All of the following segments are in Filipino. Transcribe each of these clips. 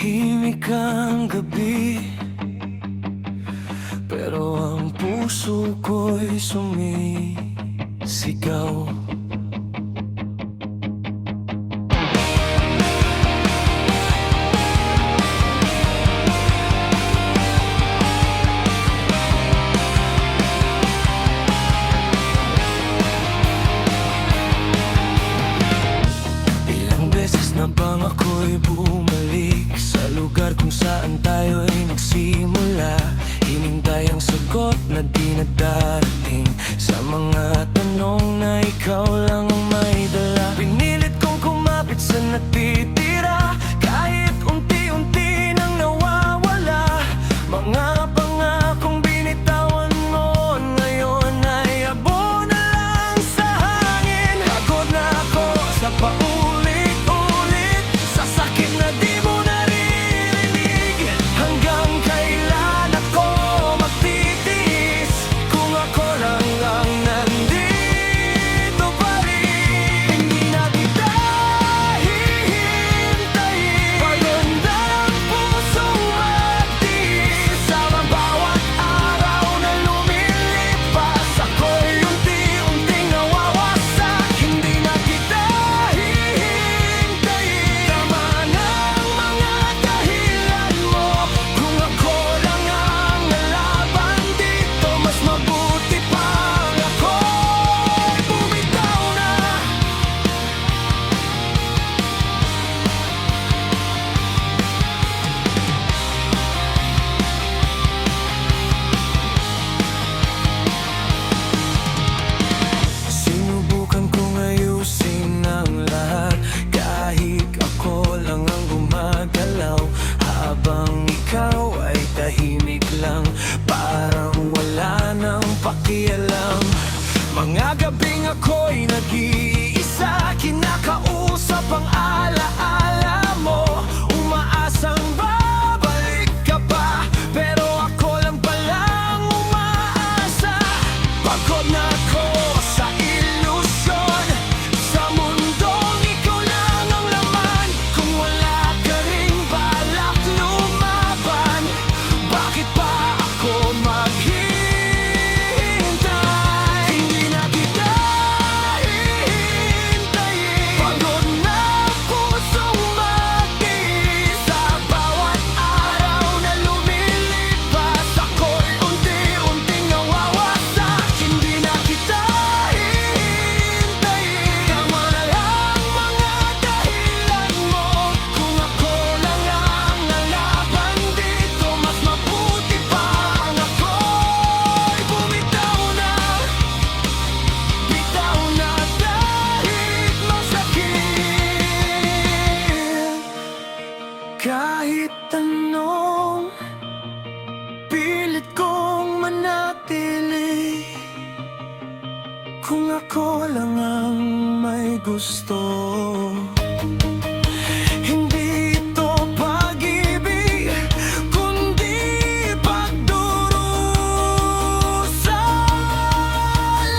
Tahimik ang gabi, pero ang puso ko'y sumisigaw. Ilang beses na bang ako'y bumalik sa lugar kung saan tayo'y nagsimula? Hinintay ang sagot na di na darating sa mga tanong na ikaw lang ang may dala. Pinilit kong kumapit sa natitira, kahit unti-unti nang nawawala. Mga pangakong binitawan mo, ngayon ay abo na lang sa hangin. Pagod na ako sa paulit-ulit, sa sakit na di mo naririnig. Hanggang kailan ako magtitiis kung ako lang ang nandito pa rin? Hindi na kita hihintayin. Pagod na ang pusong magtiis sa bawat araw na lumilipas. Ako'y unti-unting nawawasak. Hindi na kita hihintayin. Tama na ang mga dahilan mo. Kung ako lang ang nalaban dito, mas mabuti pang ako'y bumitaw na. Sinubukan kong ayusin ang lahat, kahit ako lang ang gumagalaw. Habang ikaw ay tahimik lang, parang wala nang pakialam. Mga gabing ako'y nag-iisa, kinakausap ang alaala mo. Umaasang babalik ka pa, pero ako lang palang umaasa. Pagod na ako sa ilusyon, sa mundong ikaw lang ang laman. Kung wala ka ring balak lumaban, bakit pa ako maghihintay? Hindi na kita hihintayin. Pagod na ang pusong magtiis sa bawat araw na lumilipas. Ako'y unti-unting nawawasak. Hindi na kita hihintayin. Tama na lang mga dahilan mo. Kung ako lang ang nalaban dito, mas mabuti pang ako'y bumitaw na. Bitaw na kahit masakit. Kahit anong pilit kong manatili, kung ako lang ang may gusto. Hindi ito pag-ibig, kundi pagdurusa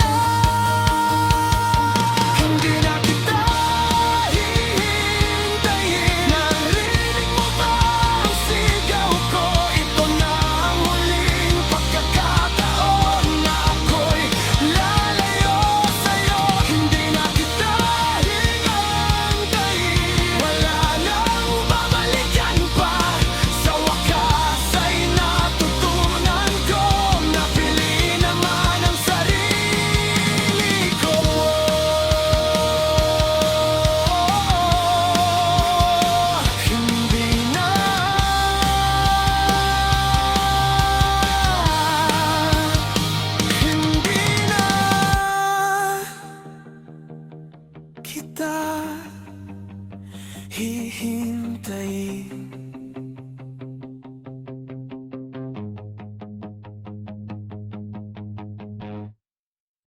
lang. Hindi na kita hihintayin. Narinig mo ba ang sigaw ko? Ito na ang huling pagkakataon na ako'y lalayo sa'yo. Hindi na kita hihintayin. Wala nang babalikan pa. Sa wakas ay natutunan ko na piliin naman ang sarili ko. Hindi na kita hihintayin.